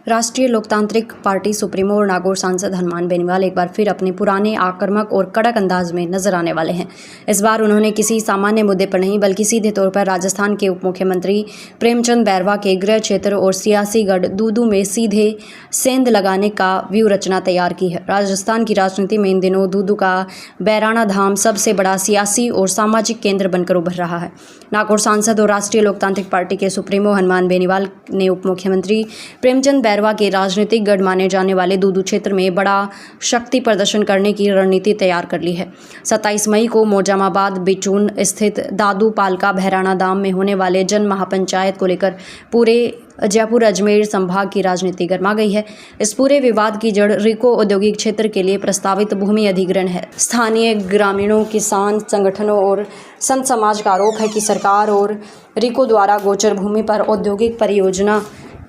राष्ट्रीय लोकतांत्रिक party supremo और नागौर सांसद हनुमान बेनीवाल एक बार फिर अपने पुराने आक्रामक और कड़क अंदाज में नजर आने वाले हैं। इस बार उन्होंने किसी सामान्य मुद्दे पर नहीं बल्कि सीधे तौर पर राजस्थान के उप मुख्यमंत्री प्रेमचंद बैरवा के गृह क्षेत्र और सियासी गढ़ दूदू में सीधे सेंध लगाने का व्यू रचना तैयार की है। राजस्थान की राजनीति में इन दिनों दूदू का बैराणा धाम सबसे बड़ा सियासी और सामाजिक केंद्र बनकर उभर रहा है। नागौर सांसद और राष्ट्रीय लोकतांत्रिक पार्टी के सुप्रीमो हनुमान बेनीवाल ने उप मुख्यमंत्री प्रेमचंद बैरवा के राजनीतिक गढ़ माने जाने वाले दूदू क्षेत्र में बड़ा शक्ति प्रदर्शन करने की रणनीति तैयार कर ली है। 27 मई को मोजामाबाद बिचून स्थित दादू पालका भैराणा धाम में होने वाले जन महापंचायत को लेकर पूरे जयपुर अजमेर संभाग की राजनीति गर्मा गई है। इस पूरे विवाद की जड़ रिको औद्योगिक क्षेत्र के लिए प्रस्तावित भूमि अधिग्रहण है। स्थानीय ग्रामीणों, किसान संगठनों और संत समाज का आरोप है कि सरकार और रिको द्वारा गोचर भूमि पर औद्योगिक परियोजना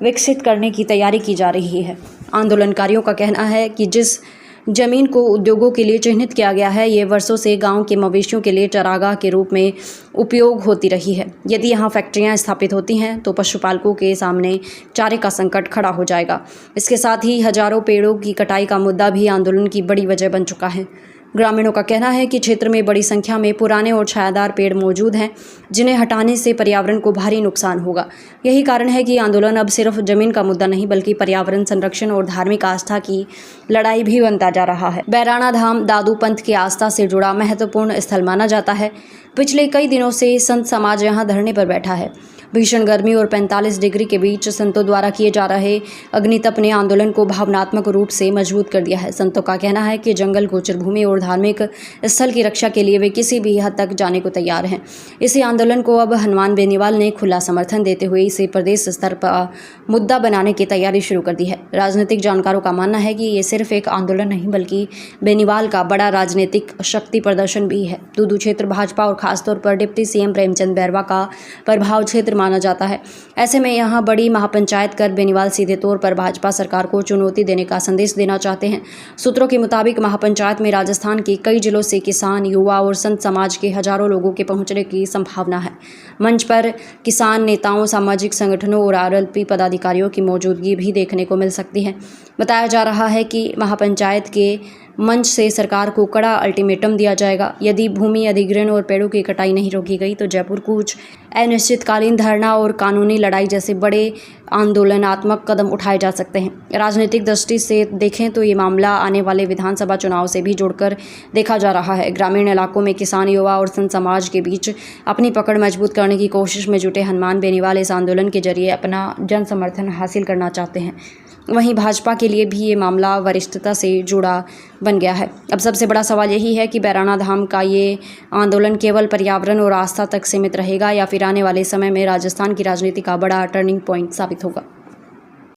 विकसित करने की तैयारी की जा रही है। आंदोलनकारियों का कहना है कि जिस जमीन को उद्योगों के लिए चिन्हित किया गया है, ये वर्षों से गांव के मवेशियों के लिए चरागाह के रूप में उपयोग होती रही है। यदि यहाँ फैक्ट्रियाँ स्थापित होती हैं तो पशुपालकों के सामने चारे का संकट खड़ा हो जाएगा। इसके साथ ही हजारों पेड़ों की कटाई का मुद्दा भी आंदोलन की बड़ी वजह बन चुका है। ग्रामीणों का कहना है कि क्षेत्र में बड़ी संख्या में पुराने और छायादार पेड़ मौजूद हैं, जिन्हें हटाने से पर्यावरण को भारी नुकसान होगा। यही कारण है कि आंदोलन अब सिर्फ जमीन का मुद्दा नहीं बल्कि पर्यावरण संरक्षण और धार्मिक आस्था की लड़ाई भी बनता जा रहा है। बैराणा धाम दादू पंथ की आस्था से जुड़ा महत्वपूर्ण स्थल माना जाता है। पिछले कई दिनों से संत समाज यहाँ धरने पर बैठा है। भीषण गर्मी और 45 डिग्री के बीच संतों द्वारा किए जा रहे अग्नितप ने आंदोलन को भावनात्मक रूप से मजबूत कर दिया है। संतों का कहना है कि जंगल, गोचर भूमि और धार्मिक स्थल की रक्षा के लिए वे किसी भी हद तक जाने को तैयार हैं। इसी आंदोलन को अब हनुमान बेनीवाल ने खुला समर्थन देते हुए इसे प्रदेश स्तर पर मुद्दा बनाने की तैयारी शुरू कर दी है। राजनीतिक जानकारों का मानना है कि ये सिर्फ एक आंदोलन नहीं बल्कि बेनीवाल का बड़ा राजनीतिक शक्ति प्रदर्शन भी है। दूदू क्षेत्र भाजपा और खासतौर पर डिप्टी सीएम प्रेमचंद बैरवा का प्रभाव क्षेत्र माना जाता है। ऐसे में यहाँ बड़ी महापंचायत कर बेनीवाल सीधे तौर पर भाजपा सरकार को चुनौती देने का संदेश देना चाहते हैं। सूत्रों के मुताबिक महापंचायत में राजस्थान के कई जिलों से किसान, युवा और संत समाज के हजारों लोगों के पहुंचने की संभावना है। मंच पर किसान नेताओं, सामाजिक संगठनों और आरएलपी पदाधिकारियों की मौजूदगी भी देखने को मिल सकती है। बताया जा रहा है कि महापंचायत के मंच से सरकार को कड़ा अल्टीमेटम दिया जाएगा। यदि भूमि अधिग्रहण और पेड़ों की कटाई नहीं रोकी गई तो जयपुर कूच, अनिश्चितकालीन धरना और कानूनी लड़ाई जैसे बड़े आंदोलनात्मक कदम उठाए जा सकते हैं। राजनीतिक दृष्टि से देखें तो ये मामला आने वाले विधानसभा चुनाव से भी जोड़कर देखा जा रहा है। ग्रामीण इलाकों में किसान, युवा और संत समाज के बीच अपनी पकड़ मजबूत करने की कोशिश में जुटे हनुमान बेनीवाल इस आंदोलन के जरिए अपना जन समर्थन हासिल करना चाहते हैं। वहीं भाजपा के लिए भी ये मामला वरिष्ठता से जुड़ा बन गया है। अब सबसे बड़ा सवाल यही है कि बैराणा धाम का ये आंदोलन केवल पर्यावरण और आस्था तक सीमित रहेगा या फिर आने वाले समय में राजस्थान की राजनीति का बड़ा टर्निंग पॉइंट साबित होगा।